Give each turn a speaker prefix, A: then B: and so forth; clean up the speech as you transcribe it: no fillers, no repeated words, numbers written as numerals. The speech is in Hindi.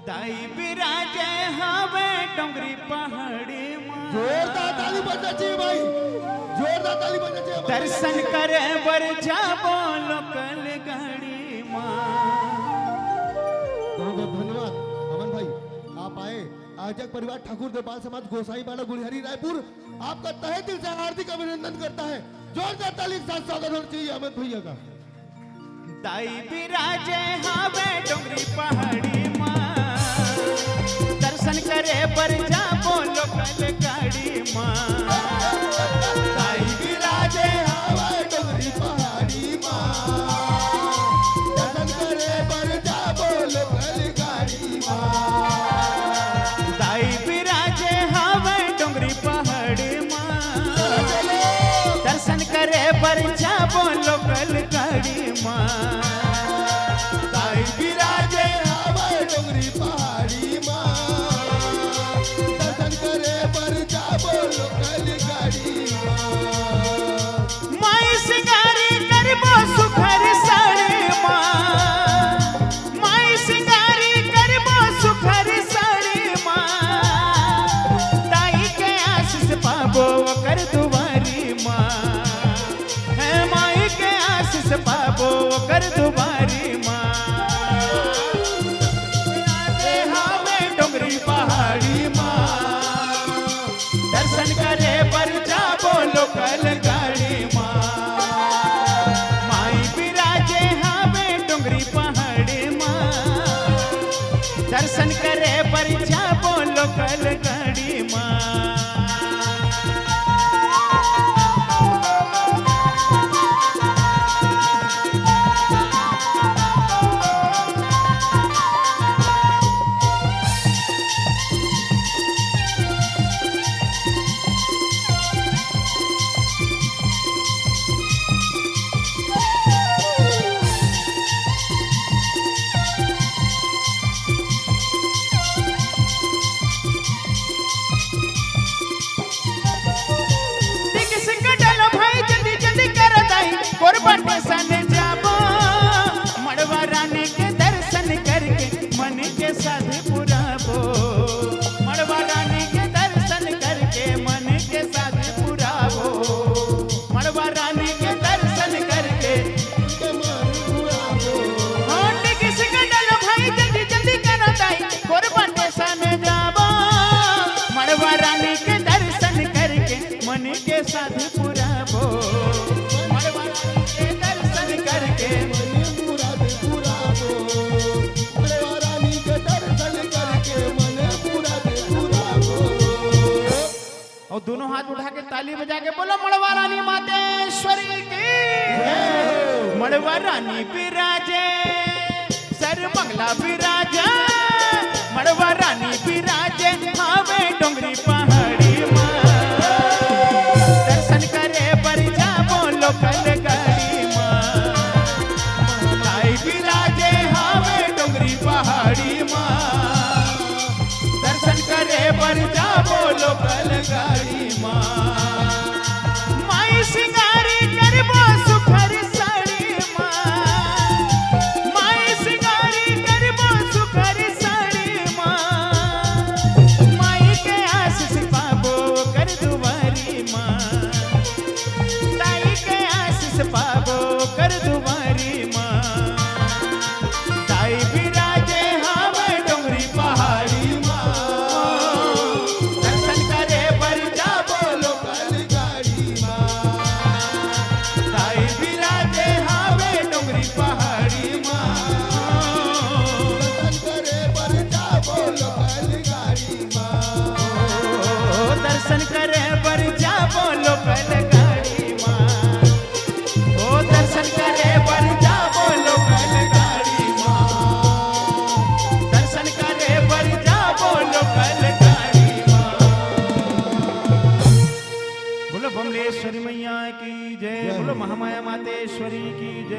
A: ताई बिराजे हवे डोंगरी पहाड़ी मां।
B: जोरदार ताली बजना चाहिए भाई, जोरदार ताली बजना चाहिए।
A: दर्शन करे बर जाबो लोकल गाड़ी मां।
B: बहुत बहुत धन्यवाद अमन भाई, आप आए। आजक परिवार ठाकुर दरबार समाज गोसाई बाड़ा गुलिहरी रायपुर आपका तहे दिल से हार्दिक अभिनंदन करता है। जोरदार ताली के साथ स्वागत होना चाहिए अमन भैया का।
A: ताई बिराजे हवे डोंगरी पहाड़ी मां। दर्शन करे बर जाबो लोकल गाड़ी मां।
B: ताई बिराजे हवे डोंगरी पहाड़ी मां। दर्शन करे बर जाबो लोकल गाड़ी मां।
A: ताई बिराजे हवे डोंगरी पहाड़ी मां। दर्शन करे बर जाबो लोकल गाड़ी मां।
B: ताई बिराजे हवे डोंगरी पहाड़ी मां। दर्शन करे पर जाबो लोकल गाड़ी मां।
A: माई सिंगारी करबो सुखर साड़ी मां। माई सिंगारी करबो सुखर साड़ी मां। ताई के आशीष पाबो कर दुआरी मां। है माई के आशीष पाबो कर दुआरी मां। हवे डोंगरी पहाड़ी मां। दर्शन करे पर जाबो लोकल गाड़ी मां। माई बिराजे हवे डोंगरी पहाड़ी मां। दर्शन करे पर जाबो लोकल गाड़ी मां। सन जाबो मड़वा रानी के दर्शन करके मन के साथ पुराबो। मड़वा रानी के दर्शन करके मन के साथ पुराबो। मड़वा रानी के दर्शन करके
B: मन पुराबो।
A: होंड किस गडल भाई जल्दी जल्दी करो दाई कुर्बान सन जाबो। मड़वा रानी के दर्शन करके मन के साथ पुराबो। मड़वा रानी के दर्शन करके
B: मन मुराद पुराबो। मड़वा रानी के दर्शन करके मन मुराद पुराबो।
A: और दोनों हाथ उठा के ताली बजा के बोलो मड़वा रानी मातेश्वरी की। मड़वा रानी बिराजे सर मंगला बिराजे। मड़वा रानी बिराजे हवे डोंगरी पहाड़ी मां। दर्शन करे पर जाबो लोकल गाड़ी मां। ताई बिराजे हवे डोंगरी पहाड़ी मां। दर्शन करे पर जाबो लोकल गाड़ी मां। माई सिंगारी करबो सुखर साड़ी मां। माई सिंगारी करबो सुखर साड़ी मां। माई के आशीष पाबो कर दुआरी मां। ताई के आशीष पाबो कर दुआरी मां। ताई बिराजे हवे डोंगरी पहाड़ी मां। दर्शन करे पर जाबो
B: लोकल गाड़ी मां।
A: ताई बिराजे हवे डोंगरी पहाड़ी मां।
B: दर्शन करे पर जाबो लोकल गाड़ी मां।
A: दर्शन करे पर जाबो लोकल गाड़ी मां। ओ दर्शन करे पर जाबो लोकल गाड़ी मां। दर्शन करे पर जाबो लोकल गाड़ी मां। बोलो बमलेश्वरी मैया की जय। बोलो महामाया मातेश्वरी की जय।